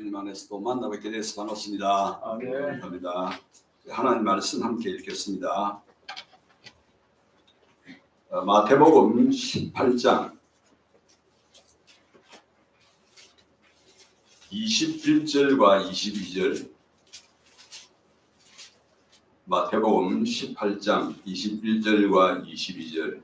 주님 안에서 또 만나뵙게 돼서 반갑습니다. 아멘. 감사합니다. 하나님 말씀 함께 읽겠습니다. 마태복음 18장 21절과 22절. 마태복음 18장 21절과 22절.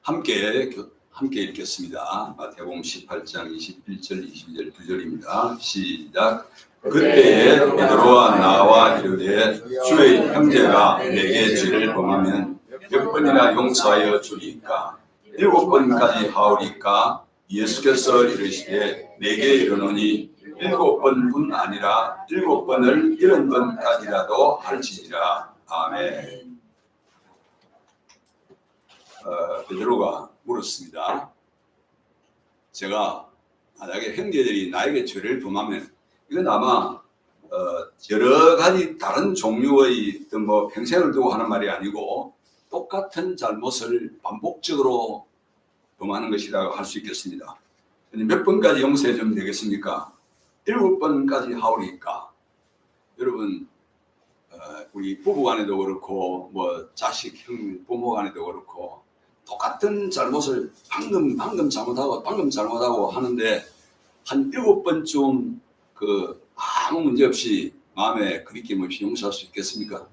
함께 읽겠습니다. 마태복음 18장 21절 22절 두 절입니다. 시작. 그때에 베드로와 나와 이르되 주의 형제가 내게 죄를 범하면 몇 번이나 용서하여 주리까? 7번까지 하오리까? 예수께서 이르시되 내게 이르노니 7번뿐 아니라 7번을 70번까지라도 할지니라. 아멘. 베드로가 물었습니다. 제가 만약에 형제들이 나에게 죄를 범하면 이건 아마 여러 가지 다른 종류의 뭐 평생을 두고 하는 말이 아니고 똑같은 잘못을 반복적으로 범하는 것이라고 할 수 있겠습니다. 몇 번까지 용서해 주면 되겠습니까? 7번까지 하오리까? 여러분 우리 부부간에도 그렇고 뭐 자식 형 부모 간에도 그렇고 똑같은 잘못을 방금 잘못하고 하는데 한 7번쯤 아무 문제 없이 마음에 그리낌 없이 용서할 수 있겠습니까?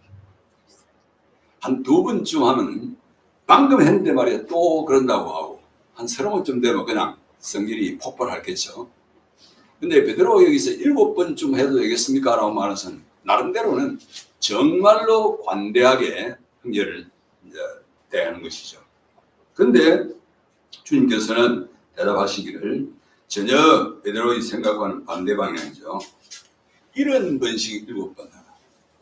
한 2번쯤 하면 방금 했는데 말이야 또 그런다고 하고 한 30번쯤 되면 그냥 성질이 폭발하겠죠. 근데 베드로가 여기서 7번쯤 해도 되겠습니까? 라고 말해서 나름대로는 정말로 관대하게 형제를 대하는 것이죠. 근데 주님께서는 대답하시기를 전혀 베드로의 생각과는 반대 방향이죠. 70번씩 7번 하라.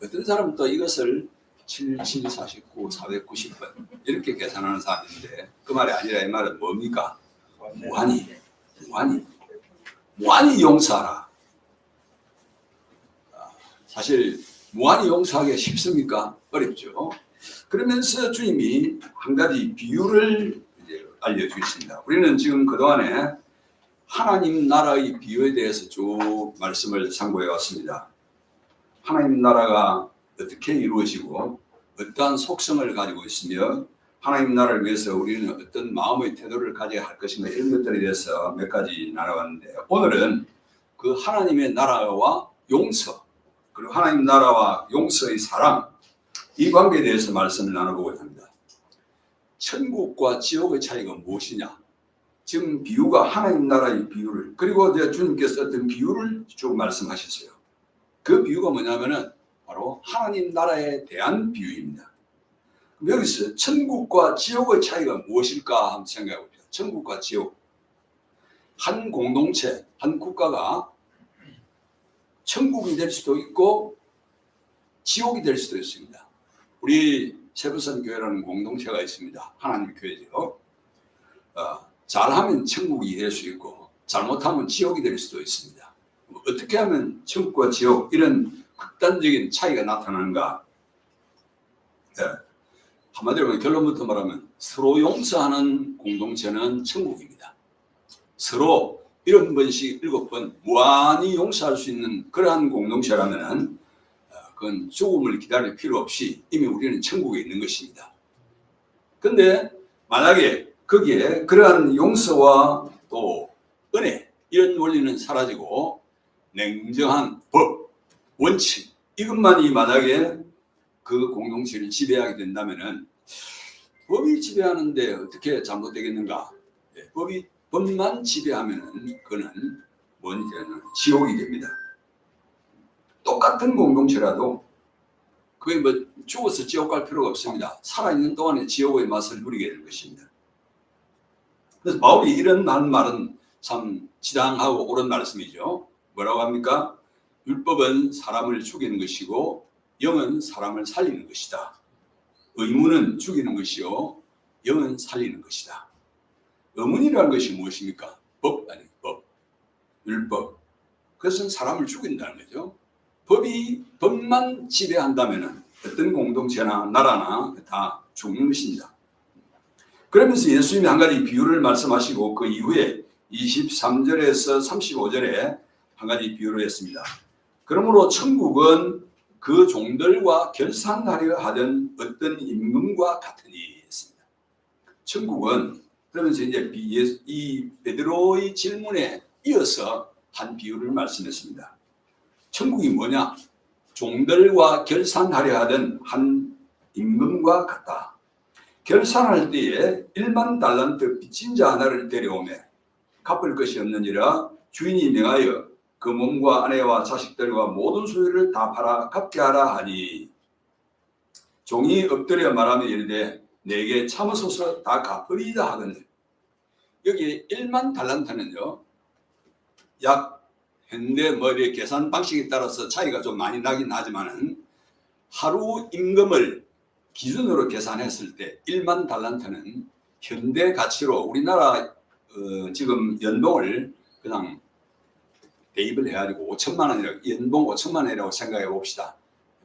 어떤 사람은 또 이것을 77, 49, 490번 이렇게 계산하는 사람인데 그 말이 아니라 이 말은 뭡니까? 무한히 용서하라. 사실 무한히 용서하기가 쉽습니까? 어렵죠. 그러면서 주님이 한 가지 비유를 이제 알려주십니다. 우리는 지금 그동안에 하나님 나라의 비유에 대해서 쭉 말씀을 상고해 왔습니다. 하나님 나라가 어떻게 이루어지고 어떠한 속성을 가지고 있으며 하나님 나라를 위해서 우리는 어떤 마음의 태도를 가져야 할 것인가 이런 것들에 대해서 몇 가지 나눠봤는데 오늘은 그 하나님의 나라와 용서 그리고 하나님 나라와 용서의 사랑 이 관계에 대해서 말씀을 나눠보고자 합니다. 천국과 지옥의 차이가 무엇이냐? 지금 비유가 하나님 나라의 비유를 그리고 주님께서 어떤 비유를 쭉 말씀하셨어요. 그 비유가 뭐냐면은 바로 하나님 나라에 대한 비유입니다. 그럼 여기서 천국과 지옥의 차이가 무엇일까 한번 생각해 봅시다. 천국과 지옥. 한 공동체, 한 국가가 천국이 될 수도 있고 지옥이 될 수도 있습니다. 우리 세부선 교회라는 공동체가 있습니다. 하나님 교회죠. 잘하면 천국이 될 수 있고 잘못하면 지옥이 될 수도 있습니다. 어떻게 하면 천국과 지옥 이런 극단적인 차이가 나타나는가? 한마디로 결론부터 말하면 서로 용서하는 공동체는 천국입니다. 서로 70번씩 7번 무한히 용서할 수 있는 그러한 공동체라면 그건 죽음을 기다릴 필요 없이 이미 우리는 천국에 있는 것입니다. 근데 만약에 거기에 그러한 용서와 또 은혜 이런 원리는 사라지고 냉정한 법, 원칙 이것만이 만약에 그 공동체를 지배하게 된다면은 법이 지배하는데 어떻게 잘못되겠는가? 법만 지배하면은 그는 뭔지는 지옥이 됩니다. 똑같은 공동체라도 그게 뭐 죽어서 지옥 갈 필요가 없습니다. 살아있는 동안에 지옥의 맛을 누리게 될 것입니다. 그래서 바울이 이런 말은 참 지당하고 옳은 말씀이죠. 뭐라고 합니까? 율법은 사람을 죽이는 것이고 영은 사람을 살리는 것이다. 의무는 죽이는 것이요 영은 살리는 것이다. 의문이라는 것이 무엇입니까? 법 아니 법, 율법. 그것은 사람을 죽인다는 거죠. 법만 지배한다면 어떤 공동체나 나라나 다 죽는 것입니다. 그러면서 예수님이 한 가지 비유를 말씀하시고 그 이후에 23절에서 35절에 한 가지 비유를 했습니다. 그러므로 천국은 그 종들과 결산하려 하던 어떤 임금과 같으니 했습니다. 천국은 그러면서 이제 이 베드로의 질문에 이어서 한 비유를 말씀했습니다. 천국이 뭐냐? 종들과 결산하려 하던 한 임금과 같다. 결산할 때에 1만 달란트 빚진 자 하나를 데려오매 갚을 것이 없는지라 주인이 명하여 그 몸과 아내와 자식들과 모든 소유를 다 팔아 갚게 하라 하니 종이 엎드려 말하며 이르되 내게 참으소서 다 갚으리이다 하거늘. 여기 1만 달란트는요, 약 현대 이렇게 계산 방식에 따라서 차이가 좀 많이 나긴 하지만은 하루 임금을 기준으로 계산했을 때 1만 달란트는 현대 가치로 우리나라 지금 연봉을 그냥 대입을 해가지고 5천만 원이라고, 연봉 5천만 원이라고 생각해 봅시다.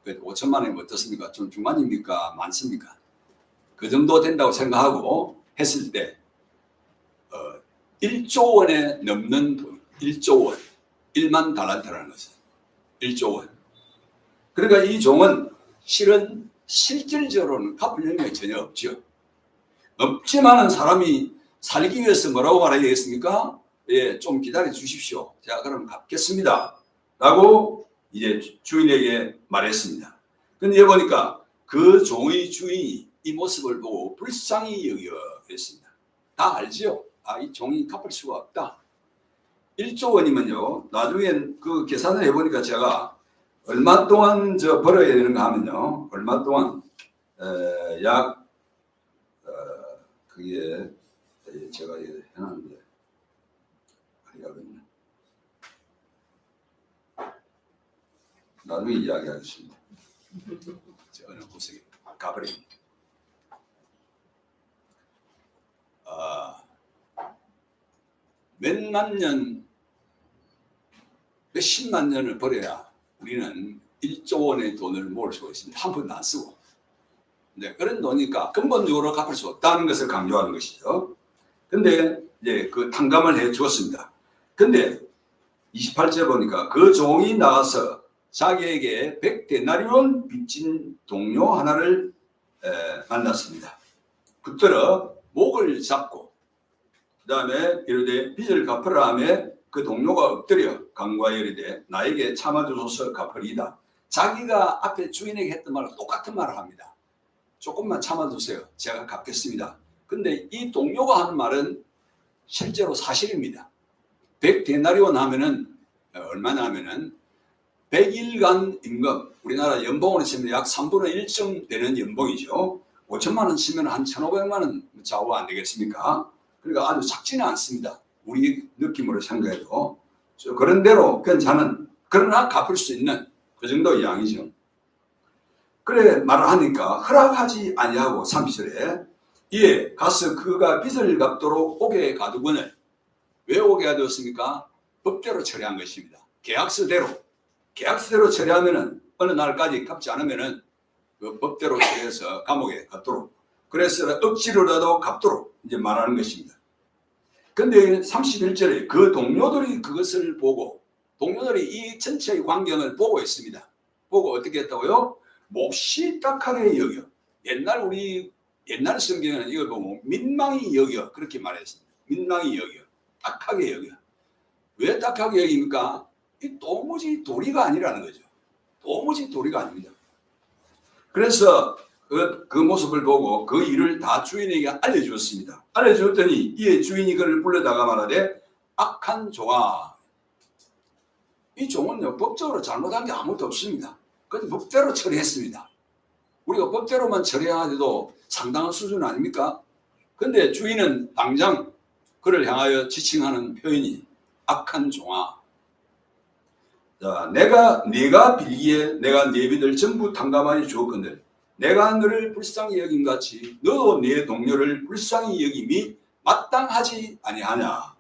5천만 원이 어떻습니까? 좀 중반입니까? 많습니까? 그 정도 된다고 생각하고 했을 때 1조 원에 넘는 돈, 1조 원, 1만 달란트라는 것은 1조 원. 그러니까 이 종은 실은 실질적으로는 갚을 능력이 전혀 없죠. 없지만은 사람이 살기 위해서 뭐라고 말하겠습니까? 예, 좀 기다려 주십시오. 제가 그럼 갚겠습니다. 라고 이제 주인에게 말했습니다. 근데 보니까 그 종의 주인이 이 모습을 보고 불쌍히 여겨 했습니다. 다 알지요? 아, 이 종이 갚을 수가 없다. 1조 원이면요, 나중에 그 계산을 해보니까 제가 얼마 동안 벌어야 되는가 하면요, 얼마 동안 약 그게 제가 해놨는데 나중에 이야기하겠습니다. 제가 어느 구석에 가버립니다. 몇만 년, 몇십만 년을 벌여야 우리는 1조 원의 돈을 모을 수가 있습니다. 한 푼도 안 쓰고. 네, 그런 돈이니까 근본적으로 갚을 수 없다는 것을 강조하는 것이죠. 근데 이제 그 탕감을 해 주었습니다. 근데 28절 보니까 그 종이 나가서 자기에게 100데나리온 빚진 동료 하나를 만났습니다. 붙들어 목을 잡고 그 다음에 이르되 빚을 갚으라 하며 그 동료가 엎드려 간구하여 이르되 나에게 참아주소서 갚으리이다. 자기가 앞에 주인에게 했던 말과 똑같은 말을 합니다. 조금만 참아주세요. 제가 갚겠습니다. 근데 이 동료가 하는 말은 실제로 사실입니다. 100데나리온 하면은 얼마나 하면은 100일간 임금, 우리나라 연봉으로 치면 약 3분의 1쯤 되는 연봉이죠. 5천만 원 치면 한 1,500만 원 좌우 안 되겠습니까? 그러니까 아주 작지는 않습니다. 우리 느낌으로 생각해도. 그런 대로 괜찮은, 그러나 갚을 수 있는 그 정도 양이죠. 그래 말을 하니까 허락하지 아니하고 30절에 이에 가서 그가 빚을 갚도록 옥에 가두거늘. 왜 옥에 가두었습니까? 법대로 처리한 것입니다. 계약서대로 처리하면은 어느 날까지 갚지 않으면은 그 법대로 처리해서 감옥에 갔도록, 그래서 억지로라도 갚도록 이제 말하는 것입니다. 근데 31절에 그 동료들이 그것을 보고, 동료들이 이 전체의 광경을 보고 있습니다. 보고 어떻게 했다고요? 몹시 딱하게 여겨. 옛날 성경에는 이걸 보고 민망히 여겨 그렇게 말했습니다. 민망히 여겨, 딱하게 여겨. 왜 딱하게 여깁니까? 이 도무지 도리가 아니라는 거죠. 도무지 도리가 아닙니다. 그래서 그 모습을 보고 그 일을 다 주인에게 알려주었습니다. 알려주었더니 이에 주인이 그를 불러다가 말하되 악한 종아. 이 종은요, 법적으로 잘못한 게 아무것도 없습니다. 그래서 법대로 처리했습니다. 우리가 법대로만 처리하더라도 상당한 수준 아닙니까? 근데 주인은 당장 그를 향하여 지칭하는 표현이 악한 종아. 자, 네가 빌기에 내가 네 빚을 전부 탕감하여 주었거늘 내가 너를 불쌍히 여김같이 너도 네 동료를 불쌍히 여김이 마땅하지 아니하냐.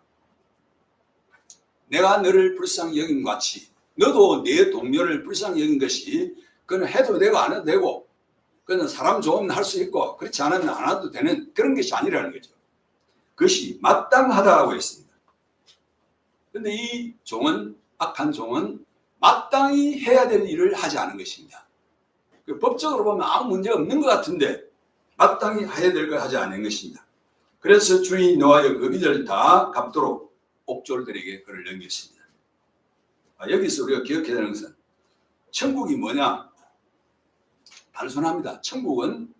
내가 너를 불쌍히 여김같이 너도 네 동료를 불쌍히 여긴 것이 그건 해도 되고 안 해도 되고 그는 사람 좋으면 할 수 있고 그렇지 않으면 안 해도 되는 그런 것이 아니라는 거죠. 그것이 마땅하다고 했습니다. 그런데 이 종은, 악한 종은 마땅히 해야 될 일을 하지 않은 것입니다. 법적으로 보면 아무 문제 없는 것 같은데 마땅히 해야 될 걸 하지 않은 것입니다. 그래서 주인이 노하여 그 빚을 다 갚도록 옥졸들에게 그를 넘겼습니다. 여기서 우리가 기억해야 되는 것은 천국이 뭐냐? 단순합니다. 천국은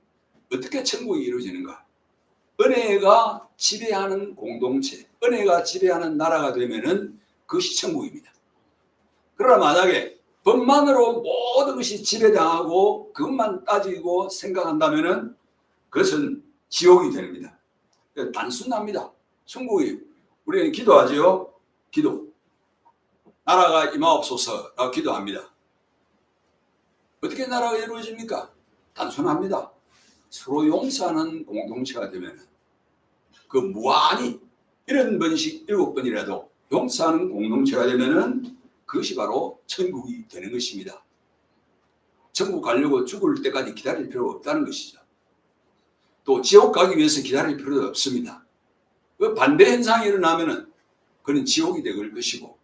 어떻게 천국이 이루어지는가? 은혜가 지배하는 공동체, 은혜가 지배하는 나라가 되면은 그것이 천국입니다. 그러나 만약에 법만으로 모든 것이 지배당하고 그것만 따지고 생각한다면은 그것은 지옥이 됩니다. 단순합니다. 천국이, 우리는 기도하지요. 기도. 나라가 임하옵소서 기도합니다. 어떻게 나라가 이루어집니까? 단순합니다. 서로 용서하는 공동체가 되면 그 무한히 70번씩 7번이라도 용서하는 공동체가 되면은 그것이 바로 천국이 되는 것입니다. 천국 가려고 죽을 때까지 기다릴 필요가 없다는 것이죠. 또 지옥 가기 위해서 기다릴 필요도 없습니다. 그 반대 현상이 일어나면은 그는 지옥이 될 것이고,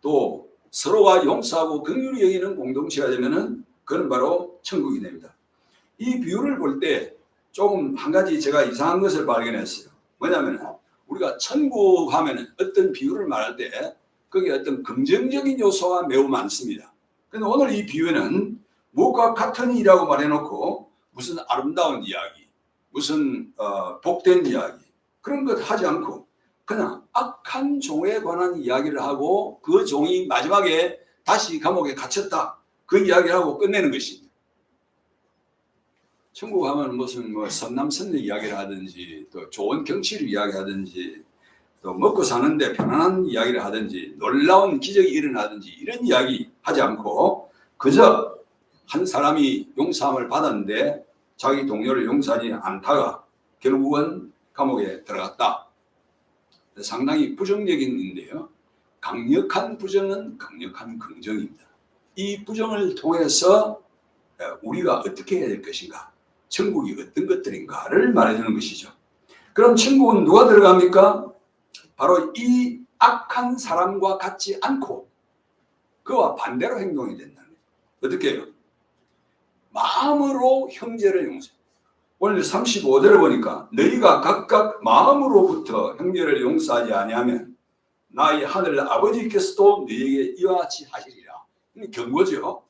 또 서로가 용서하고 긍휼히 여기는 공동체가 되면은 그건 바로 천국이 됩니다. 이 비유를 볼 때 조금 한 가지 제가 이상한 것을 발견했어요. 뭐냐면 우리가 천국 하면은 어떤 비유를 말할 때 거기에 어떤 긍정적인 요소가 매우 많습니다. 그런데 오늘 이 비유는 무엇과 같은 이라고 말해놓고 무슨 아름다운 이야기, 무슨 복된 이야기 그런 것 하지 않고 그냥 악한 종에 관한 이야기를 하고 그 종이 마지막에 다시 감옥에 갇혔다 그 이야기를 하고 끝내는 것입니다. 천국 하면 무슨 선남선녀 이야기를 하든지 또 좋은 경치를 이야기하든지 또 먹고 사는데 편안한 이야기를 하든지 놀라운 기적이 일어나든지 이런 이야기 하지 않고 그저 한 사람이 용서함을 받았는데 자기 동료를 용서하지 않다가 결국은 감옥에 들어갔다. 상당히 부정적인 일인데요. 강력한 부정은 강력한 긍정입니다. 이 부정을 통해서 우리가 어떻게 해야 될 것인가, 천국이 어떤 것들인가를 말해주는 것이죠. 그럼 천국은 누가 들어갑니까? 바로 이 악한 사람과 같지 않고 그와 반대로 행동이 된다는 거예요. 어떻게 해요? 마음으로 형제를 용서해요. 오늘 35절을 보니까 너희가 각각 마음으로부터 형제를 용서하지 아니하면 나의 하늘 아버지께서도 너희에게 이와 같이 하시리라. 경고죠.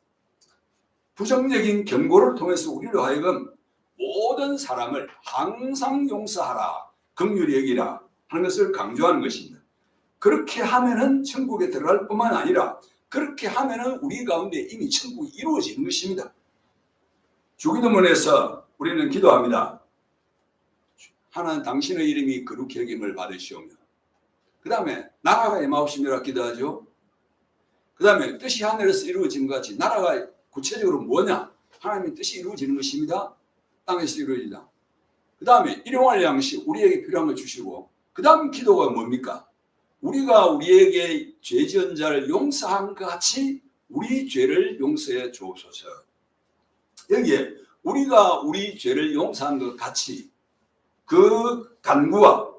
부정적인 경고를 통해서 우리로 하여금 모든 사람을 항상 용서하라, 긍휼히 여기라 하는 것을 강조하는 것입니다. 그렇게 하면은 천국에 들어갈 뿐만 아니라 그렇게 하면은 우리 가운데 이미 천국이 이루어지는 것입니다. 주기도문에서 우리는 기도합니다. 하나님 당신의 이름이 거룩히 여김을 받으시오며, 그 다음에 나라가 임하옵시며라 기도하죠. 그 다음에 뜻이 하늘에서 이루어진 것 같이 나라가 구체적으로 뭐냐? 하나님의 뜻이 이루어지는 것입니다. 땅에서 이루어진다. 그 다음에 일용할 양식 우리에게 필요한 걸 주시고, 그 다음 기도가 뭡니까? 우리가 우리에게 죄 지은 자를 용서한 것 같이 우리 죄를 용서해 주옵소서. 여기에 우리가 우리 죄를 용서한 것 같이 그 간구와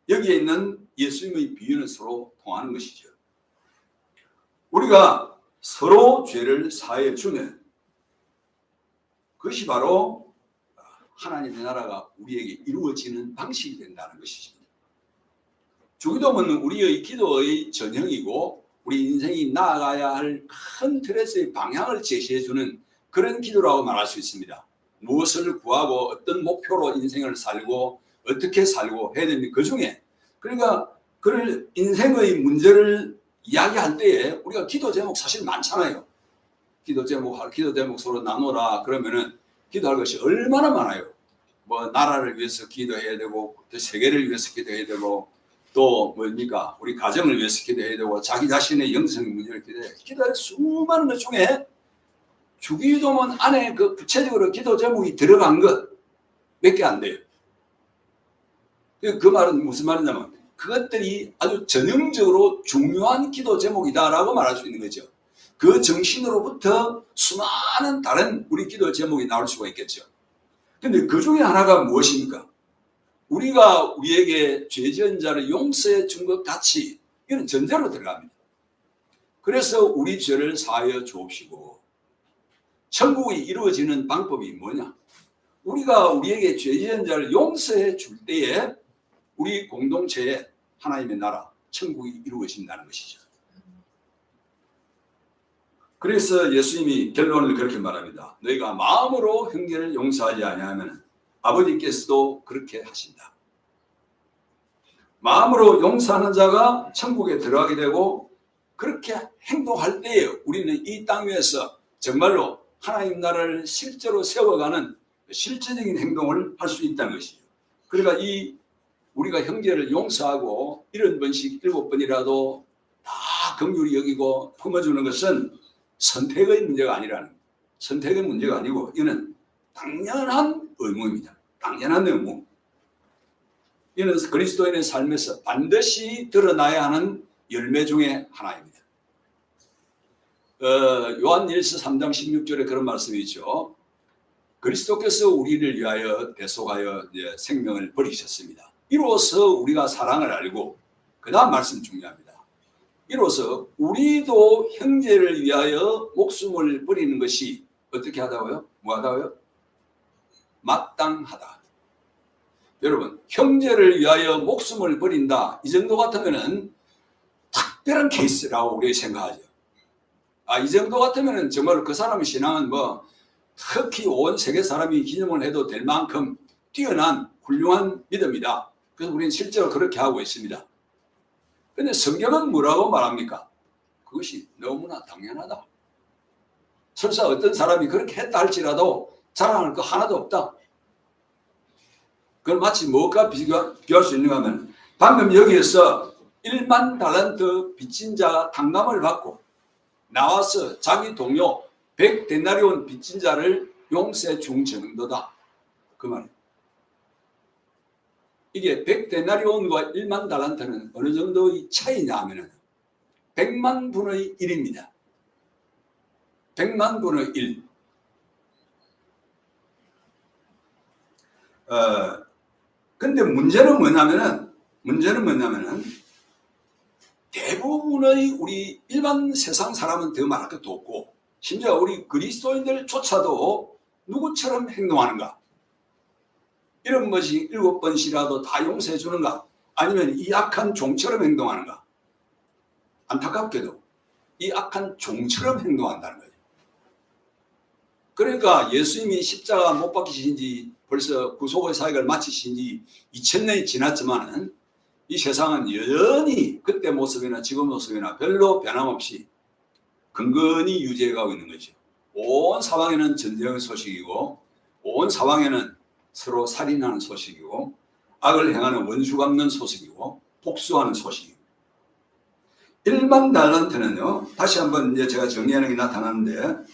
여기에 있는 예수님의 비유는 서로 통하는 것이죠. 우리가 서로 죄를 사해 주면 그것이 바로 하나님의 나라가 우리에게 이루어지는 방식이 된다는 것입니다. 주기도문은 우리의 기도의 전형이고 우리 인생이 나아가야 할 큰 틀에서의 방향을 제시해주는 그런 기도라고 말할 수 있습니다. 무엇을 구하고 어떤 목표로 인생을 살고 어떻게 살고 해야 됩니까? 그 중에 그러니까 그 인생의 문제를 이야기할 때에 우리가 기도 제목 사실 많잖아요. 기도 제목 서로 나누라 그러면은 기도할 것이 얼마나 많아요. 뭐 나라를 위해서 기도해야 되고 또 세계를 위해서 기도해야 되고 또 뭡니까 우리 가정을 위해서 기도해야 되고 자기 자신의 영성의 문제를 기도할 수많은 것 중에 주기도문 안에 그 구체적으로 기도 제목이 들어간 것 몇 개 안 돼요. 그 말은 무슨 말이냐면 그것들이 아주 전형적으로 중요한 기도 제목이다라고 말할 수 있는 거죠. 그 정신으로부터 수많은 다른 우리 기도 제목이 나올 수가 있겠죠. 근데 그 중에 하나가 무엇입니까? 우리가 우리에게 죄 지은 자를 용서해 준 것 같이 이런 전제로 들어갑니다. 그래서 우리 죄를 사하여 주옵시고 천국이 이루어지는 방법이 뭐냐? 우리가 우리에게 죄 지은 자를 용서해 줄 때에 우리 공동체에 하나님의 나라, 천국이 이루어진다는 것이죠. 그래서 예수님이 결론을 그렇게 말합니다. 너희가 마음으로 형제를 용서하지 아니하면 아버지께서도 그렇게 하신다. 마음으로 용서하는 자가 천국에 들어가게 되고 그렇게 행동할 때에 우리는 이 땅 위에서 정말로 하나님 나라를 실제로 세워가는 실제적인 행동을 할 수 있다는 것이죠. 그러니까 우리가 형제를 용서하고 70번씩 7번이라도 다 긍휼히 여기고 품어주는 것은 선택의 문제가 아니라는 거예요. 선택의 문제가 아니고 이는 당연한 의무입니다. 당연한 의무. 이는 그리스도인의 삶에서 반드시 드러나야 하는 열매 중에 하나입니다. 요한일서 3장 16절에 그런 말씀이 있죠. 그리스도께서 우리를 위하여 대속하여 생명을 버리셨습니다. 이로써 우리가 사랑을 알고, 그 다음 말씀 중요합니다. 이로써 우리도 형제를 위하여 목숨을 버리는 것이 어떻게 하다고요? 뭐 하다고요? 마땅하다. 여러분, 형제를 위하여 목숨을 버린다. 이 정도 같으면은 특별한 케이스라고 우리가 생각하죠. 이 정도 같으면은 정말 그 사람의 신앙은 특히 온 세계 사람이 기념을 해도 될 만큼 뛰어난 훌륭한 믿음이다. 그래서 우리는 실제로 그렇게 하고 있습니다. 그런데 성경은 뭐라고 말합니까? 그것이 너무나 당연하다. 설사 어떤 사람이 그렇게 했다 할지라도 자랑할 거 하나도 없다. 그걸 마치 뭐가 비교할 수 있는가 하면 방금 여기에서 1만 달란트 빚진 자가 탕감을 받고 나와서 자기 동료 100데나리온 빚진 자를 용서해 준 정도다. 그 말이에요. 이게 100데나리온과 1만 달란트는 어느 정도의 차이냐 하면 100만 분의 1입니다. 100만 분의 1. 근데 문제는 뭐냐면은 대부분의 우리 일반 세상 사람은 더 말할 것도 없고 심지어 우리 그리스도인들조차도 누구처럼 행동하는가? 70번씩 7번씩이라도 다 용서해 주는가? 아니면 이 악한 종처럼 행동하는가? 안타깝게도 이 악한 종처럼 행동한다는 거예요. 그러니까 예수님이 십자가 못 박히신 지 벌써 구속의 사역을 마치신 지 2000년이 지났지만은 이 세상은 여전히 그때 모습이나 지금 모습이나 별로 변함없이 근근히 유지해가고 있는 거죠. 온 사방에는 전쟁의 소식이고 온 사방에는 서로 살인하는 소식이고 악을 행하는 원수 갚는 소식이고 복수하는 소식이고 1만 달란트는요. 다시 한번 이제 제가 정리하는 게 나타나는데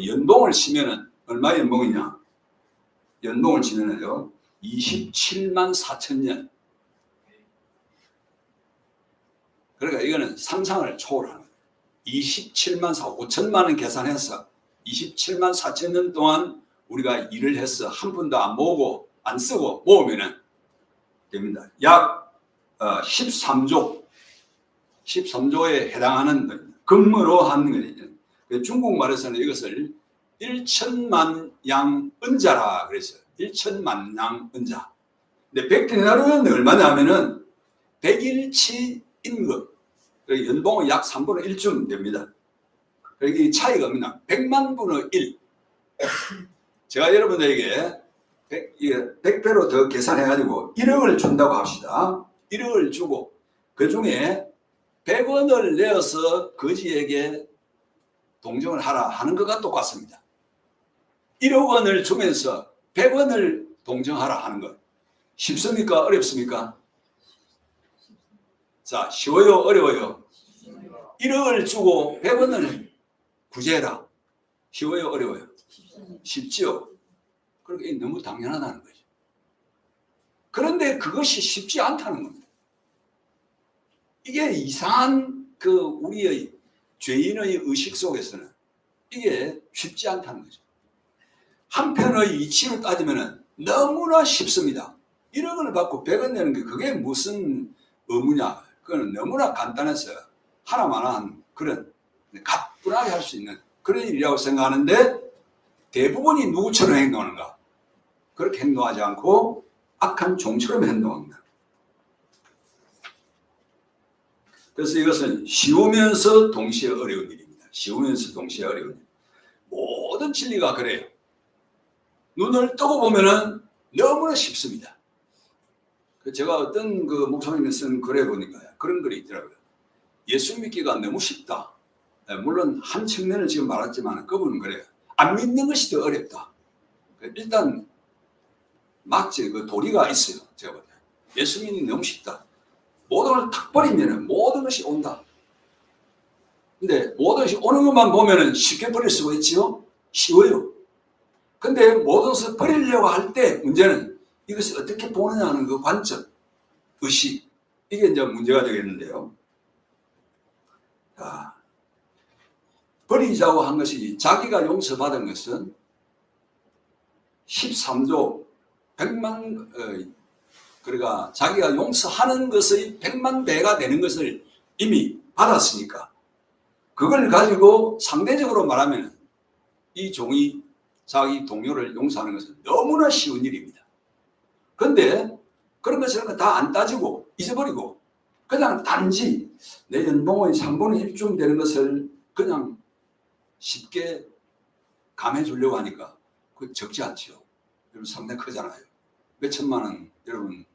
연봉을 치면은 얼마 연봉이냐? 연봉을 치면은요. 27만 4천 년. 그러니까 이거는 상상을 초월하는 거예요. 27만 5천만 원 계산해서 27만 4천 년 동안 우리가 일을 해서 한 푼도 안 모으고 안 쓰고 모으면은 됩니다. 약 13조에 해당하는 겁니다. 근무로 하는 거죠. 중국말에서는 이것을 1천만 양 은자라 그랬어요. 1천만 양 은자. 근데 100데나리온은 얼마냐 하면은 100일치 임금. 연봉은 약 3분의 1쯤 됩니다. 이 차이가 없나? 100만 분의 1. 제가 여러분에게 100배로 더 계산해가지고 1억을 준다고 합시다. 1억을 주고 그 중에 100원을 내어서 거지에게 동정을 하라 하는 것과 똑같습니다. 1억 원을 주면서 100원을 동정하라 하는 것. 쉽습니까? 어렵습니까? 자, 쉬워요? 어려워요? 1억을 주고 100원을 구제해라. 쉬워요? 어려워요? 쉽지요? 그러니까 너무 당연하다는 거죠. 그런데 그것이 쉽지 않다는 겁니다. 이게 이상한 우리의 죄인의 의식 속에서는 이게 쉽지 않다는 거죠. 한편의 이치로 따지면 너무나 쉽습니다. 1억을 받고 100원 내는 게 그게 무슨 의무냐. 그건 너무나 간단해서 하나만한 그런 가뿐하게 할 수 있는 그런 일이라고 생각하는데, 대부분이 누구처럼 행동하는가? 그렇게 행동하지 않고 악한 종처럼 행동합니다. 그래서 이것은 쉬우면서 동시에 어려운 일입니다. 쉬우면서 동시에 어려운 일. 모든 진리가 그래요. 눈을 뜨고 보면은 너무나 쉽습니다. 제가 어떤 그 목사님이 쓴 글에 보니까 그런 글이 있더라고요. 예수 믿기가 너무 쉽다. 물론 한 측면을 지금 말했지만 그분은 그래요. 안 믿는 것이 더 어렵다. 일단 막지 그 도리가 있어요. 제가 볼 때. 예수 믿는 게 너무 쉽다. 모든 걸 탁 버리면 모든 것이 온다. 근데 모든 것이 오는 것만 보면 쉽게 버릴 수가 있지요. 쉬워요. 근데 모든 것을 버리려고 할 때 문제는 이것을 어떻게 보느냐 하는 그 관점, 의식, 이게 이제 문제가 되겠는데요. 자, 버리자고 한 것이 자기가 용서받은 것은 13조 100만 그러니까 자기가 용서하는 것의 100만 배가 되는 것을 이미 받았으니까 그걸 가지고 상대적으로 말하면 이 종이 자기 동료를 용서하는 것은 너무나 쉬운 일입니다. 그런데 그런 것을 다 안 따지고 잊어버리고 그냥 단지 내 연봉의 3분의 1쯤 되는 것을 그냥 쉽게 감해 주려고 하니까 그 적지 않죠. 여러분 상당히 크잖아요. 몇 천만 원 여러분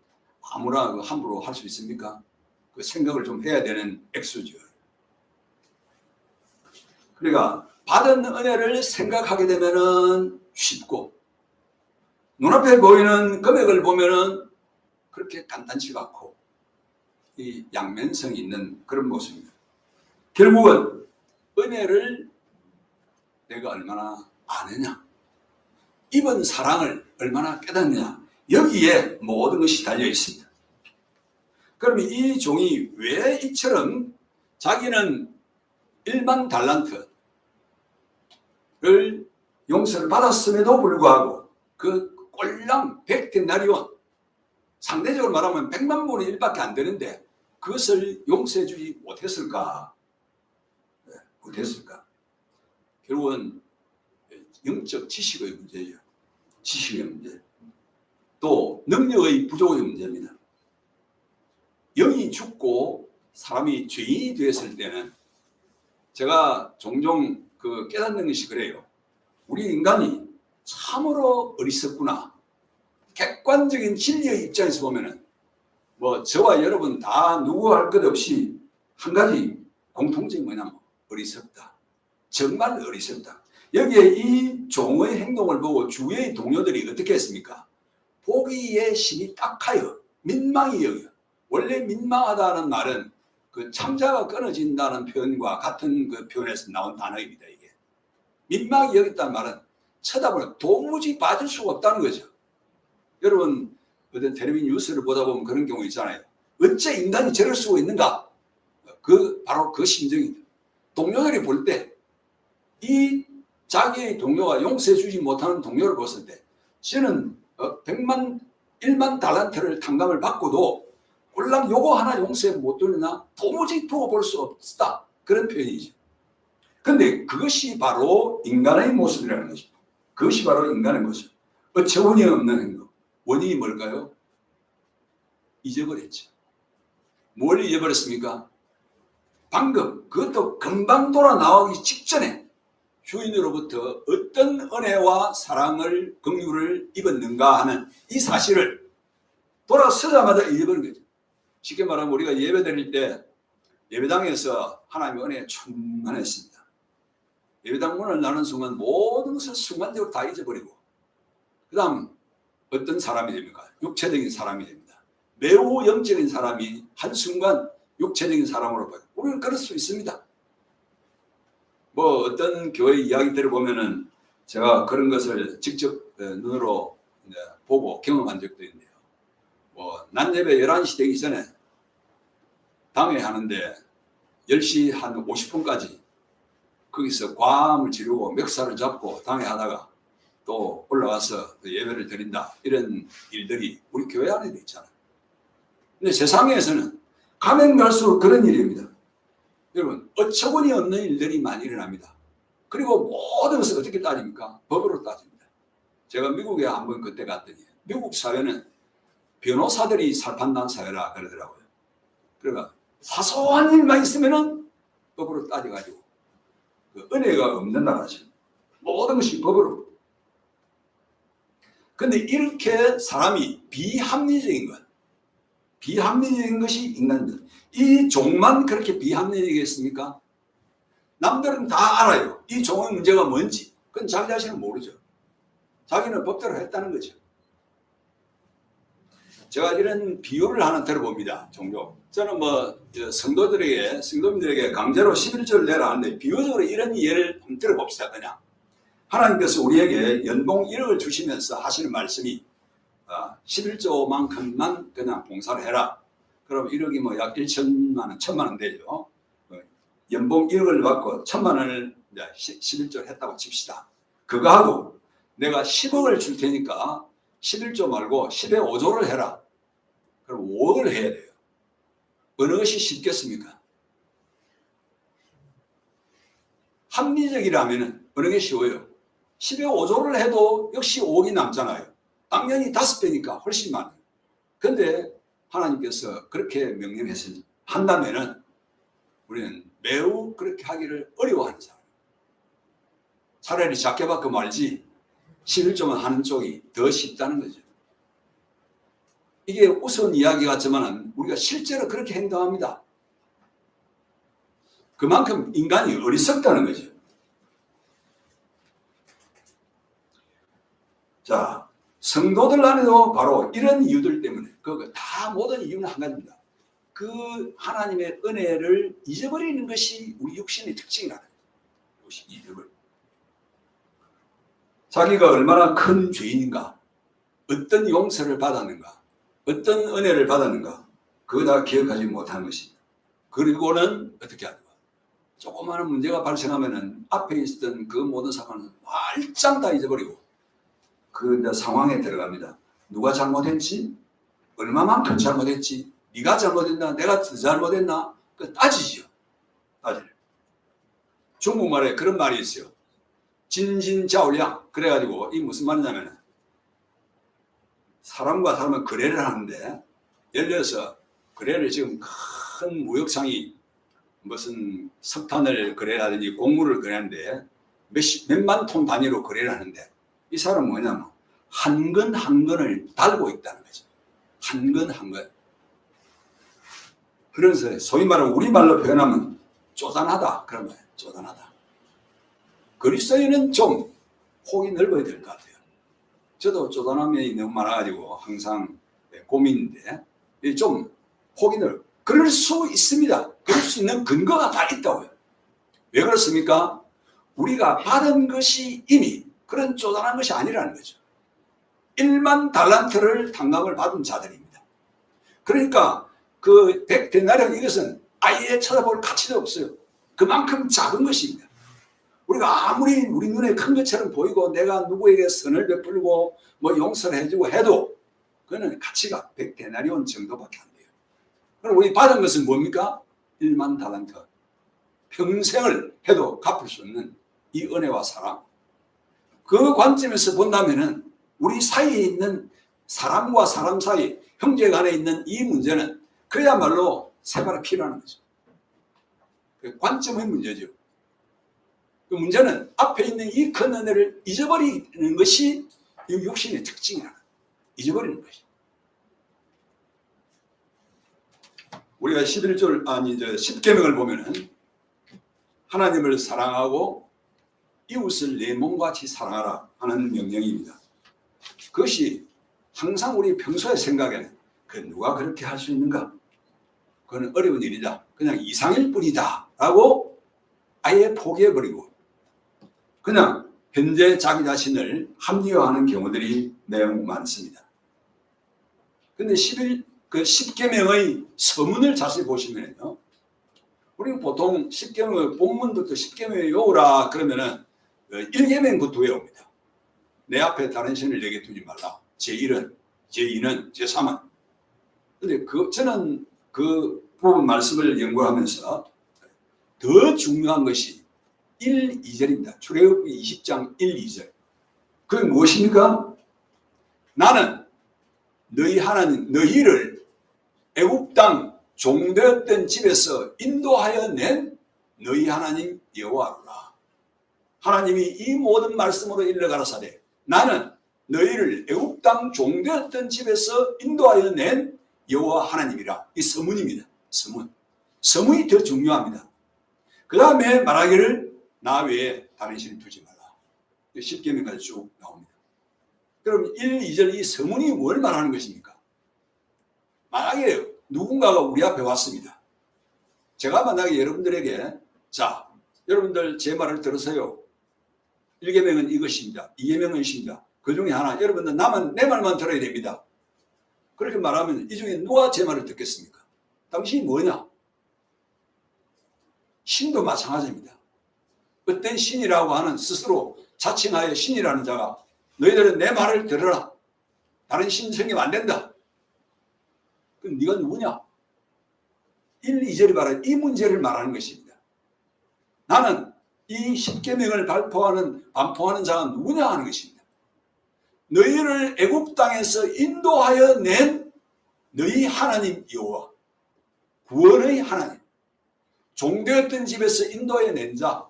아무나 함부로 할 수 있습니까? 그 생각을 좀 해야 되는 액수죠. 그러니까 받은 은혜를 생각하게 되면은 쉽고 눈앞에 보이는 금액을 보면은 그렇게 간단치가 않고 이 양면성이 있는 그런 모습입니다. 결국은 은혜를 내가 얼마나 아느냐, 입은 사랑을 얼마나 깨닫느냐, 여기에 모든 것이 달려 있습니다. 그러면 이 종이 왜 이처럼 자기는 1만 달란트를 용서를 받았음에도 불구하고 그 꼴랑 100데나리온, 상대적으로 말하면 100만 분의 1밖에 안 되는데 그것을 용서해 주지 못했을까? 못했을까? 결국은 영적 지식의 문제죠. 지식의 문제. 또 능력의 부족의 문제입니다. 영이 죽고 사람이 죄인이 되었을 때는 제가 종종 그 깨닫는 것이 그래요. 우리 인간이 참으로 어리석구나. 객관적인 진리의 입장에서 보면은 뭐 저와 여러분 다 누구 할 것 없이 한 가지 공통점이 뭐냐면 어리석다. 정말 어리석다. 여기에 이 종의 행동을 보고 주위의 동료들이 어떻게 했습니까? 보기에 심히 딱하여 민망히 여겨. 원래 민망하다는 말은 그 창자가 끊어진다는 표현과 같은 그 표현에서 나온 단어입니다. 이게 민망히 여겼다는 말은 쳐다보면 도무지 봐줄 수가 없다는 거죠. 여러분 어떤 텔레비전 뉴스를 보다 보면 그런 경우 있잖아요. 어째 인간이 저럴 수가 있는가? 바로 그 심정입니다. 동료들이 볼 때 이 자기의 동료가 용서해 주지 못하는 동료를 봤을 때 저는 1만 달란트를 탕감을 받고도 꼴랑 요거 하나 용서해 못 돌리나 도무지 두고 볼 수 없다. 그런 표현이죠. 근데 그것이 바로 인간의 모습이라는 것이죠. 그것이 바로 인간의 모습. 어처구니 없는 행동. 원인이 뭘까요? 잊어버렸죠. 뭘 잊어버렸습니까? 방금 그것도 금방 돌아 나오기 직전에 주인으로부터 어떤 은혜와 사랑을 긍휼을 입었는가 하는 이 사실을 돌아서자마자 잊어버린 거죠. 쉽게 말하면 우리가 예배 드릴 때 예배당에서 하나님의 은혜에 충만했습니다. 예배당 문을 나는 순간 모든 것을 순간적으로 다 잊어버리고 그 다음 어떤 사람이 됩니까? 육체적인 사람이 됩니다. 매우 영적인 사람이 한순간 육체적인 사람으로 봐요. 우리는 그럴 수 있습니다. 뭐 어떤 교회 이야기들을 보면은 제가 그런 것을 직접 눈으로 보고 경험한 적도 있는데요. 뭐 낮 예배 11시 되기 전에 당회 하는데 10시 한 50분까지 거기서 과음을 지르고 멱살을 잡고 당회하다가 또 올라가서 예배를 드린다. 이런 일들이 우리 교회 안에도 있잖아요. 근데 세상에서는 가면 갈수록 그런 일입니다. 여러분, 어처구니 없는 일들이 많이 일어납니다. 그리고 모든 것을 어떻게 따집니까? 법으로 따집니다. 제가 미국에 한번 그때 갔더니 미국 사회는 변호사들이 살판난 사회라 그러더라고요. 그러니까 사소한 일만 있으면은 법으로 따져가지고 그 은혜가 없는 나라죠. 모든 것이 법으로. 근데 이렇게 사람이 비합리적인 것, 비합리적인 것이 인간입니다. 이 종만 그렇게 비합리적이겠습니까? 남들은 다 알아요. 이 종의 문제가 뭔지. 그건 자기 자신은 모르죠. 자기는 법대로 했다는 거죠. 제가 이런 비유를 하나 들어봅니다. 종종. 저는 뭐 성도님들에게 강제로 11조를 내라 하는데 비유적으로 이런 예를 한번 들어봅시다. 그냥 하나님께서 우리에게 연봉 1억을 주시면서 하시는 말씀이 11조만큼만 그냥 봉사를 해라. 그럼 1억이 뭐 약 1천만 원, 1천만 원 되죠. 연봉 1억을 받고 1천만 원을 11조를 했다고 칩시다. 그거하고 내가 10억을 줄 테니까 11조 말고 10에 5조를 해라. 그럼 5억을 해야 돼요. 어느 것이 쉽겠습니까? 합리적이라면 어느 게 쉬워요? 10에 5조를 해도 역시 5억이 남잖아요. 당연히 5배니까 훨씬 많아요. 근데 하나님께서 그렇게 명령한다면은 우리는 매우 그렇게 하기를 어려워하는 사람. 차라리 작게 받고 말지 11조만 하는 쪽이 더 쉽다는 거죠. 이게 우스운 이야기 같지만 우리가 실제로 그렇게 행동합니다. 그만큼 인간이 어리석다는 거죠. 자, 성도들 안에도 바로 이런 이유들 때문에 다 모든 이유는 한 가지입니다. 그 하나님의 은혜를 잊어버리는 것이 우리 육신의 특징이라는 것이 잊어버려. 자기가 얼마나 큰 죄인인가, 어떤 용서를 받았는가, 어떤 은혜를 받았는가, 그거 다 기억하지 못하는 것입니다. 그리고는 어떻게 하는가? 조그마한 문제가 발생하면은 앞에 있었던 그 모든 사건은 말짱 다 잊어버리고 그 상황에 들어갑니다. 누가 잘못했지? 얼마만큼 잘못했지? 네가 잘못했나? 내가 더 잘못했나? 그 따지죠. 따지죠. 중국말에 그런 말이 있어요. 진진자오량. 그래가지고 이 무슨 말이냐면 사람과 사람은 거래를 하는데 예를 들어서 거래를 지금 큰 무역상이 무슨 석탄을 거래하든지 곡물을 거래하는데 몇만 톤 단위로 거래를 하는데 이 사람은 뭐냐면 한 건 한 건을 달고 있다는 거죠. 한 건 한 건. 그래서 소위 말하는 우리말로 표현하면 쪼잔하다 그런 거예요. 쪼잔하다. 그리스도인은 좀 폭이 넓어야 될 것 같아요. 저도 쪼잔한 면이 너무 많아가지고 항상 고민인데 좀 폭이 넓어. 그럴 수 있습니다. 그럴 수 있는 근거가 다 있다고요. 왜 그렇습니까? 우리가 받은 것이 이미 그런 쪼잔한 것이 아니라는 거죠. 1만 달란트를 탕감을 받은 자들입니다. 그러니까 그 100데나리온 이것은 아예 쳐다볼 가치도 없어요. 그만큼 작은 것입니다. 우리가 아무리 우리 눈에 큰 것처럼 보이고 내가 누구에게 선을 베풀고 뭐 용서를 해주고 해도 그거는 가치가 100데나리온 정도밖에 안 돼요. 그럼 우리 받은 것은 뭡니까? 1만 달란트. 평생을 해도 갚을 수 없는 이 은혜와 사랑. 그 관점에서 본다면은 우리 사이에 있는 사람과 사람 사이, 형제 간에 있는 이 문제는 그야말로 세발이 필요한 거죠. 그 관점의 문제죠. 그 문제는 앞에 있는 이 큰 은혜를 잊어버리는 것이 이 육신의 특징이라는 거예요. 잊어버리는 것이. 우리가 10계명을 보면은 하나님을 사랑하고 이웃을 내 몸같이 사랑하라 하는 명령입니다. 그것이 항상 우리 평소의 생각에는 누가 그렇게 할 수 있는가? 그건 어려운 일이다. 그냥 이상일 뿐이다. 라고 아예 포기해버리고 그냥 현재 자기 자신을 합리화하는 경우들이 매우 많습니다. 근데 10계명의 서문을 자세히 보시면요. 우리는 보통 10계명의 본문부터 10계명의 외우라 그러면은 1계명부터 외웁니다. 내 앞에 다른 신을 내게 두지 말라. 제1은, 제2는, 제3은. 근데 저는 그 부분 말씀을 연구하면서 더 중요한 것이 1, 2절입니다. 출애굽기 20장 1, 2절. 그게 무엇입니까? 나는 너희 하나님, 너희를 애굽 땅 종되었던 집에서 인도하여 낸 너희 하나님 여호와로라. 하나님이 이 모든 말씀으로 일러 가라사대 나는 너희를 애굽 땅 종되었던 집에서 인도하여 낸 여호와 하나님이라. 이 서문입니다. 서문. 서문이 더 중요합니다. 그 다음에 말하기를 나 외에 다른 신을 두지 말라. 10계명까지 쭉 나옵니다. 그럼 1, 2절 이 서문이 뭘 말하는 것입니까? 만약에 누군가가 우리 앞에 왔습니다. 제가 만약에 여러분들에게 자, 여러분들 제 말을 들으세요. 1계명은 이것입니다. 2계명은 이것입니다. 그 중에 하나, 여러분들 나만 내 말만 들어야 됩니다. 그렇게 말하면 이 중에 누가 제 말을 듣겠습니까? 당신이 뭐냐? 신도 마찬가지입니다. 어떤 신이라고 하는 스스로 자칭하여 신이라는 자가 너희들은 내 말을 들어라. 다른 신 생기면 안 된다. 그럼 네가 누구냐? 1, 2절이 말하는 이 문제를 말하는 것입니다. 나는 이 10계명을 반포하는 자가 누구냐 하는 것입니다. 너희를 애굽 땅에서 인도하여 낸 너희 하나님 여호와, 구원의 하나님, 종되었던 집에서 인도하여 낸 자,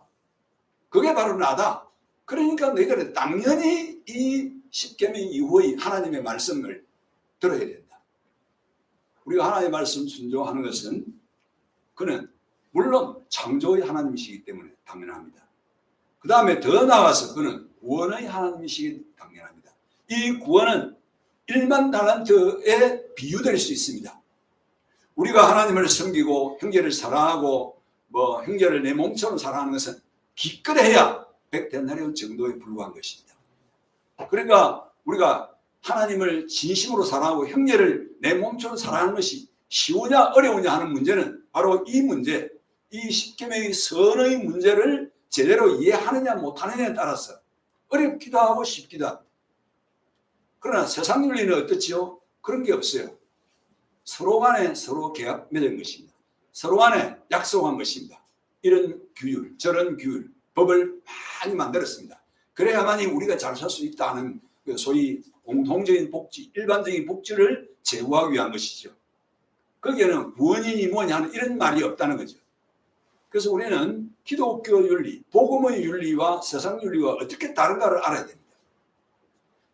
그게 바로 나다. 그러니까 너희들은 당연히 이 10계명 이후의 하나님의 말씀을 들어야 된다. 우리가 하나님의 말씀 순종하는 것은 그는 물론 창조의 하나님이시기 때문에 당연합니다. 그 다음에 더 나아가서 그는 구원의 하나님이시기 당연합니다. 이 구원은 1만 달란트에 비유될 수 있습니다. 우리가 하나님을 섬기고 형제를 사랑하고 형제를 내 몸처럼 사랑하는 것은 기껏 해야 100데나리온 정도에 불과한 것입니다. 그러니까 우리가 하나님을 진심으로 사랑하고 형제를 내 몸처럼 사랑하는 것이 쉬우냐 어려우냐 하는 문제는 바로 이 문제, 이 10계명의 선의 문제를 제대로 이해하느냐 못하느냐에 따라서 어렵기도 하고 쉽기도 합니다. 그러나 세상 윤리는 어떻지요? 그런 게 없어요. 서로 간에 서로 계약 맺은 것입니다. 서로 간에 약속한 것입니다. 이런 규율, 저런 규율, 법을 많이 만들었습니다. 그래야만이 우리가 잘 살 수 있다는 소위 공통적인 복지, 일반적인 복지를 제공하기 위한 것이죠. 거기에는 구원이니 뭐냐 하는 이런 말이 없다는 거죠. 그래서 우리는 기독교 윤리, 복음의 윤리와 세상 윤리가 어떻게 다른가를 알아야 됩니다.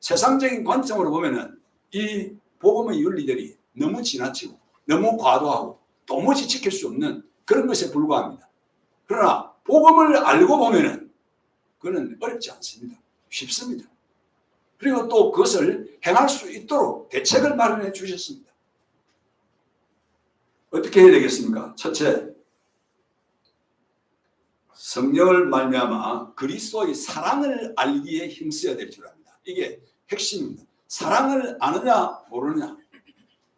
세상적인 관점으로 보면은 이 복음의 윤리들이 너무 지나치고 너무 과도하고 도무지 지킬 수 없는 그런 것에 불과합니다. 그러나 복음을 알고 보면은 그건 어렵지 않습니다. 쉽습니다. 그리고 또 그것을 행할 수 있도록 대책을 마련해 주셨습니다. 어떻게 해야 되겠습니까? 첫째, 성령을 말미암아 그리스도의 사랑을 알기에 힘써야 될 줄 압니다. 이게 핵심입니다. 사랑을 아느냐 모르느냐.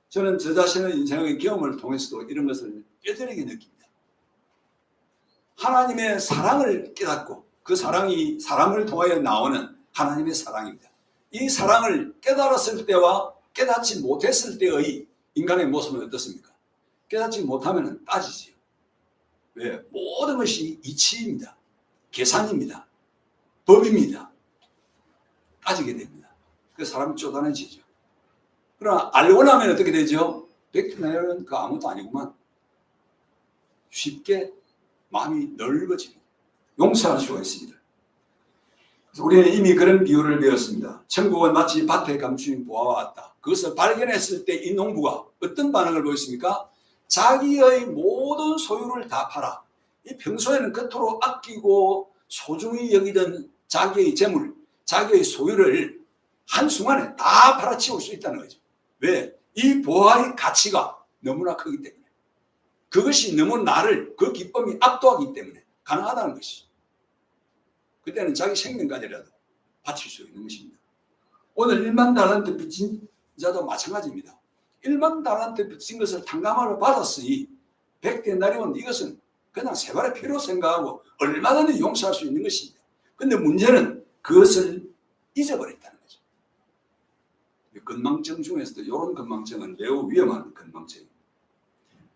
저는 저 자신의 인생의 경험을 통해서도 이런 것을 뼈저리게 느낍니다. 하나님의 사랑을 깨닫고 그 사랑이 사람을 통하여 나오는 하나님의 사랑입니다. 이 사랑을 깨달았을 때와 깨닫지 못했을 때의 인간의 모습은 어떻습니까? 깨닫지 못하면 따지지요. 왜? 모든 것이 이치입니다. 계산입니다. 법입니다. 따지게 됩니다. 그래서 사람이 쪼단해지죠. 그러나 알고 나면 어떻게 되죠? 백투나는 그 아무것도 아니구만. 쉽게 마음이 넓어지고 용서할 수가 있습니다. 그래서 우리는 이미 그런 비유를 배웠습니다. 천국은 마치 밭에 감추인 보화와 같다. 그것을 발견했을 때 이 농부가 어떤 반응을 보였습니까? 자기의 모든 소유를 다 팔아. 이 평소에는 그토록 아끼고 소중히 여기던 자기의 재물, 자기의 소유를 한순간에 다 팔아치울 수 있다는 거죠. 왜? 이 보화의 가치가 너무나 크기 때문에. 그것이 너무 나를 그 기쁨이 압도하기 때문에 가능하다는 것이죠. 그때는 자기 생명까지라도 바칠 수 있는 것입니다. 오늘 1만 달란트 빚진 자도 마찬가지입니다. 1만 달란트 빚진 것을 탕감하러 받았으니 100데나리온 이것은 그냥 세 발의 피로 생각하고 얼마든지 용서할 수 있는 것입니다. 근데 문제는 그것을 잊어버렸다는 거죠. 건망증 중에서도 이런 건망증은 매우 위험한 건망증입니다.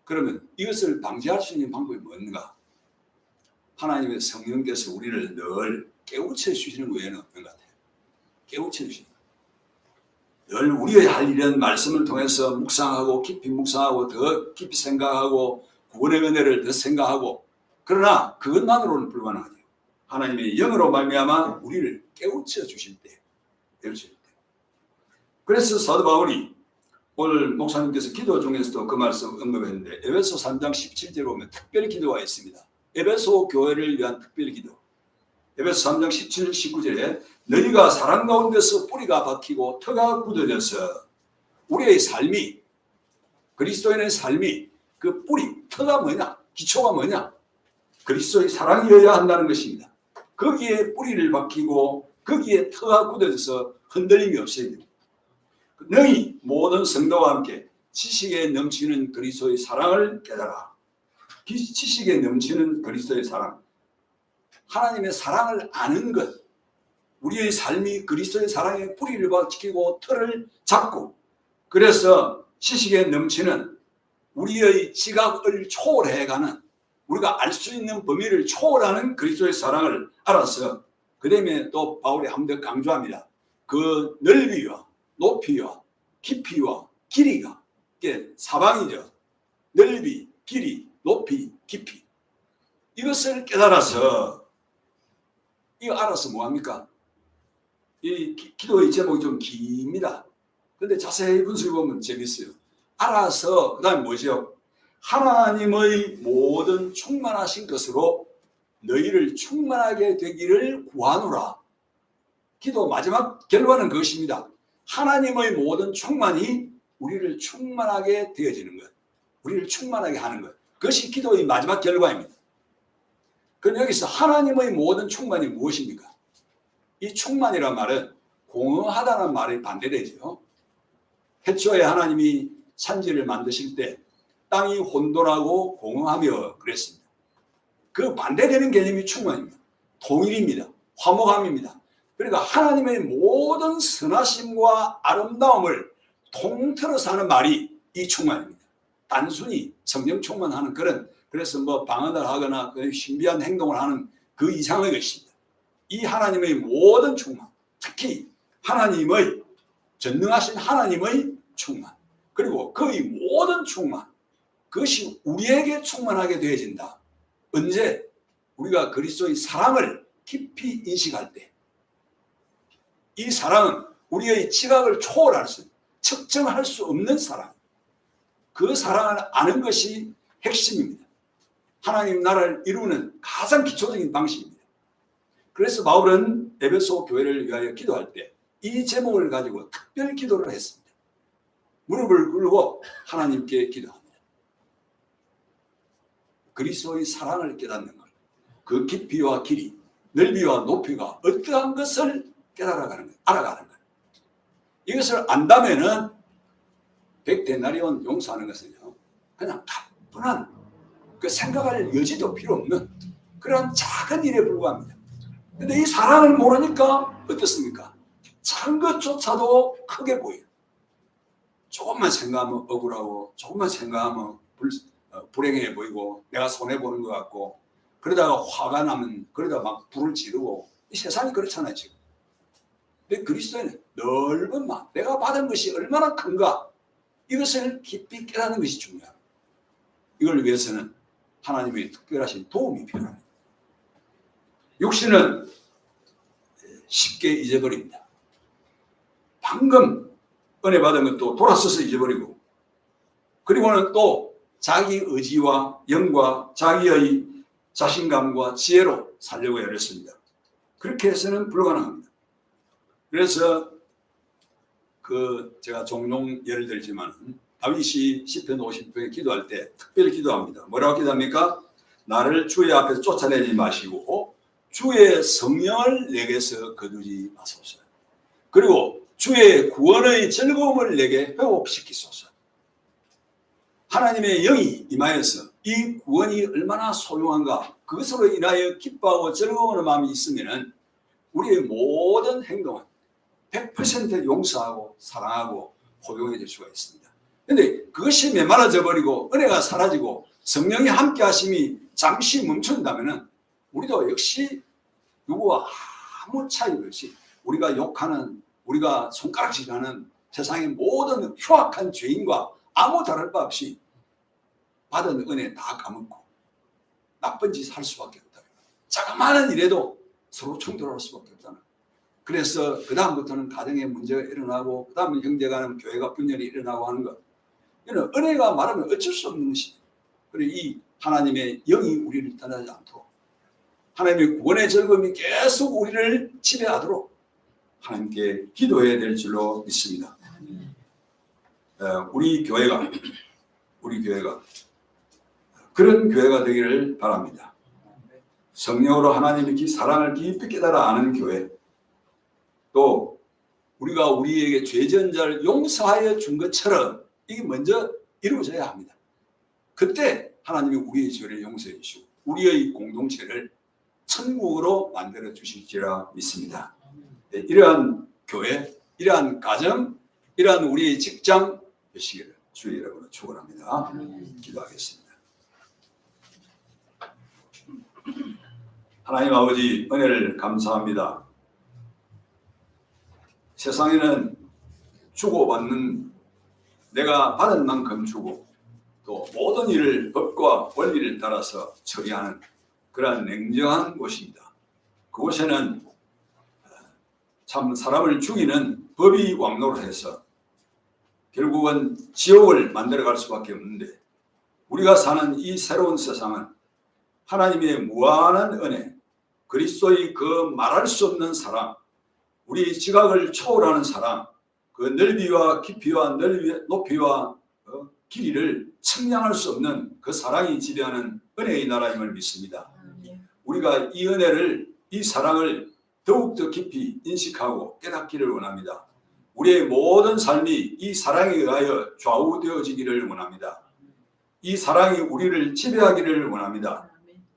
그러면 이것을 방지할 수 있는 방법이 뭔가? 하나님의 성령께서 우리를 늘 깨우쳐 주시는 외에는 없는 것 같아요. 깨우쳐 주시는 늘 우리의 할 일은 말씀을 통해서 묵상하고 깊이 묵상하고 더 깊이 생각하고 구원의 은혜를 더 생각하고, 그러나 그것만으로는 불가능하죠. 하나님의 영으로 말미암아 우리를 깨우쳐 주실 때, 그래서 사도 바울이 오늘 목사님께서 기도 중에서도 그 말씀 언급했는데 에베소 3장 17절에 보면 특별 기도가 있습니다. 에베소 교회를 위한 특별 기도. 에베소 3장 17, 19절에 너희가 사랑 가운데서 뿌리가 박히고 터가 굳어져서 우리의 삶이, 그리스도인의 삶이 그 뿌리, 터가 뭐냐? 기초가 뭐냐? 그리스도의 사랑이어야 한다는 것입니다. 거기에 뿌리를 박히고 거기에 터가 굳어져서 흔들림이 없어야 됩니다. 너희 모든 성도와 함께 지식에 넘치는 그리스도의 사랑을 깨달아. 지식에 넘치는 그리스도의 사랑. 하나님의 사랑을 아는 것. 우리의 삶이 그리스도의 사랑에 뿌리를 박히고 털을 잡고, 그래서 지식에 넘치는 우리의 지각을 초월해가는, 우리가 알 수 있는 범위를 초월하는 그리스도의 사랑을 알아서, 그 다음에 또 바울이 한 번 더 강조합니다. 그 넓이와 높이와 깊이와 길이가, 이게 사방이죠. 넓이, 길이, 높이, 깊이. 이것을 깨달아서, 이거 알아서 뭐합니까? 이 기도의 제목이 좀 깁니다. 근데 자세히 분석해 보면 재밌어요. 알아서, 그 다음에 뭐죠? 하나님의 모든 충만하신 것으로 너희를 충만하게 되기를 구하노라. 기도 마지막 결과는 그것입니다. 하나님의 모든 충만이 우리를 충만하게 되어지는 것. 우리를 충만하게 하는 것. 그것이 기도의 마지막 결과입니다. 그럼 여기서 하나님의 모든 충만이 무엇입니까? 이 충만이란 말은 공허하다는 말이 반대되죠. 태초에 하나님이 산지를 만드실 때 땅이 혼돈하고 공허하며 그랬습니다. 그 반대되는 개념이 충만입니다. 통일입니다. 화목함입니다. 그러니까 하나님의 모든 선하심과 아름다움을 통틀어서 하는 말이 이 충만입니다. 단순히 성령 충만하는 그런, 그래서 뭐 방언을 하거나 신비한 행동을 하는 그 이상의 것입니다. 이 하나님의 모든 충만, 특히 하나님의, 전능하신 하나님의 충만, 그리고 그의 모든 충만, 그것이 우리에게 충만하게 되어진다. 언제? 우리가 그리스도의 사랑을 깊이 인식할 때. 이 사랑은 우리의 지각을 초월할 수, 측정할 수 없는 사랑. 그 사랑을 아는 것이 핵심입니다. 하나님 나라를 이루는 가장 기초적인 방식입니다. 그래서 바울은 에베소 교회를 위하여 기도할 때 이 제목을 가지고 특별 기도를 했습니다. 무릎을 꿇고 하나님께 기도합니다. 그리스도의 사랑을 깨닫는 것, 그 깊이와 길이, 넓이와 높이가 어떠한 것을 깨달아가는 것, 알아가는 것. 이것을 안다면은 100데나리온 용서하는 것은요, 그냥 가뿐한, 그 생각할 여지도 필요 없는 그런 작은 일에 불과합니다. 근데 이 사랑을 모르니까 어떻습니까? 작은 것조차도 크게 보여요. 조금만 생각하면 억울하고, 조금만 생각하면 불행해 보이고, 내가 손해보는 것 같고, 그러다가 화가 나면 그러다 막 불을 지르고, 이 세상이 그렇잖아요 지금. 근데 그리스도는 넓은 마음, 내가 받은 것이 얼마나 큰가, 이것을 깊이 깨닫는 것이 중요합니다. 이걸 위해서는 하나님의 특별하신 도움이 필요합니다. 육신은 쉽게 잊어버립니다. 방금 은혜 받은 것도 돌아서서 잊어버리고, 그리고는 또 자기 의지와 영과 자기의 자신감과 지혜로 살려고 애를 씁니다. 그렇게 해서는 불가능합니다. 그래서 제가 종종 예를 들지만 다윗이 시편 50편에 기도할 때 특별히 기도합니다. 뭐라고 기도합니까? 나를 주의 앞에서 쫓아내지 마시고 주의 성령을 내게서 거두지 마소서. 그리고 주의 구원의 즐거움을 내게 회복시키소서. 하나님의 영이 임하여서 이 구원이 얼마나 소중한가, 그것으로 인하여 기뻐하고 즐거워하는 마음이 있으면 우리의 모든 행동은 100% 용서하고 사랑하고 포용해질 수가 있습니다. 그런데 그것이 메말라져 버리고 은혜가 사라지고 성령이 함께 하심이 잠시 멈춘다면 우리도 역시 누구와 아무 차이 없이 우리가 욕하는, 우리가 손가락질하는 세상의 모든 흉악한 죄인과 아무 다를 바 없이 받은 은혜 다 까먹고 나쁜 짓 할 수밖에 없다. 자그마한 일에도 서로 충돌할 수밖에 없다는. 그래서 그 다음부터는 가정에 문제가 일어나고 그 다음에 형제간에 교회가 분열이 일어나고 하는 것. 이는 은혜가 말하면 어쩔 수 없는 것이죠. 그리고 이 하나님의 영이 우리를 떠나지 않도록, 하나님의 구원의 즐거움이 계속 우리를 지배하도록 하나님께 기도해야 될 줄로 믿습니다. 우리 교회가 그런 교회가 되기를 바랍니다. 성령으로 하나님의 사랑을 깊이 깨달아 아는 교회, 또 우리가 우리에게 죄전자를 용서하여 준 것처럼 이게 먼저 이루어져야 합니다. 그때 하나님이 우리의 죄를 용서해 주시고 우리의 공동체를 천국으로 만들어 주실지라 믿습니다. 네, 이러한 교회, 이러한 가정, 이러한 우리의 직장 되시기를 주의 이름으로 축원합니다. 기도하겠습니다. 하나님 아버지, 은혜를 감사합니다. 세상에는 주고받는, 내가 받은 만큼 주고 또 모든 일을 법과 원리를 따라서 처리하는 그러한 냉정한 곳입니다. 그곳에는 참 사람을 죽이는 법이 왕노릇해서 결국은 지옥을 만들어갈 수밖에 없는데, 우리가 사는 이 새로운 세상은 하나님의 무한한 은혜, 그리스도의 그 말할 수 없는 사랑, 우리 지각을 초월하는 사랑, 그 넓이와 깊이와 높이와 길이를 측량할 수 없는 그 사랑이 지배하는 은혜의 나라임을 믿습니다. 우리가 이 은혜를, 이 사랑을 더욱더 깊이 인식하고 깨닫기를 원합니다. 우리의 모든 삶이 이 사랑에 의하여 좌우되어지기를 원합니다. 이 사랑이 우리를 지배하기를 원합니다.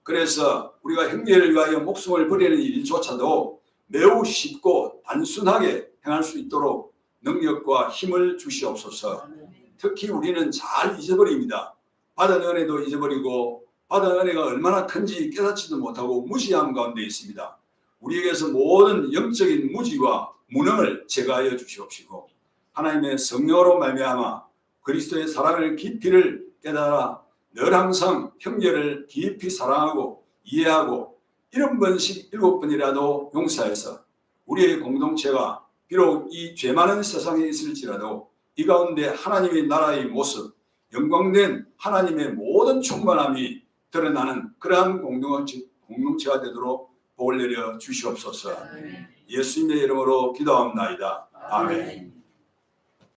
그래서 우리가 형제를 위하여 목숨을 버리는 일조차도 매우 쉽고 단순하게 행할 수 있도록 능력과 힘을 주시옵소서. 특히 우리는 잘 잊어버립니다. 받은 은혜도 잊어버리고 받은 은혜가 얼마나 큰지 깨닫지도 못하고 무시함 가운데 있습니다. 우리에게서 모든 영적인 무지와 무능을 제거하여 주시옵시고 하나님의 성령으로 말미암아 그리스도의 사랑을 깊이를 깨달아 늘 항상 형제를 깊이 사랑하고 이해하고 70번씩 7번이라도 용서해서 우리의 공동체가 비록 이 죄 많은 세상에 있을지라도 이 가운데 하나님의 나라의 모습, 영광된 하나님의 모든 충만함이 드러나는 그러한 공동체가 되도록 복을 내려 주시옵소서. 예수님의 이름으로 기도합나이다. 아멘.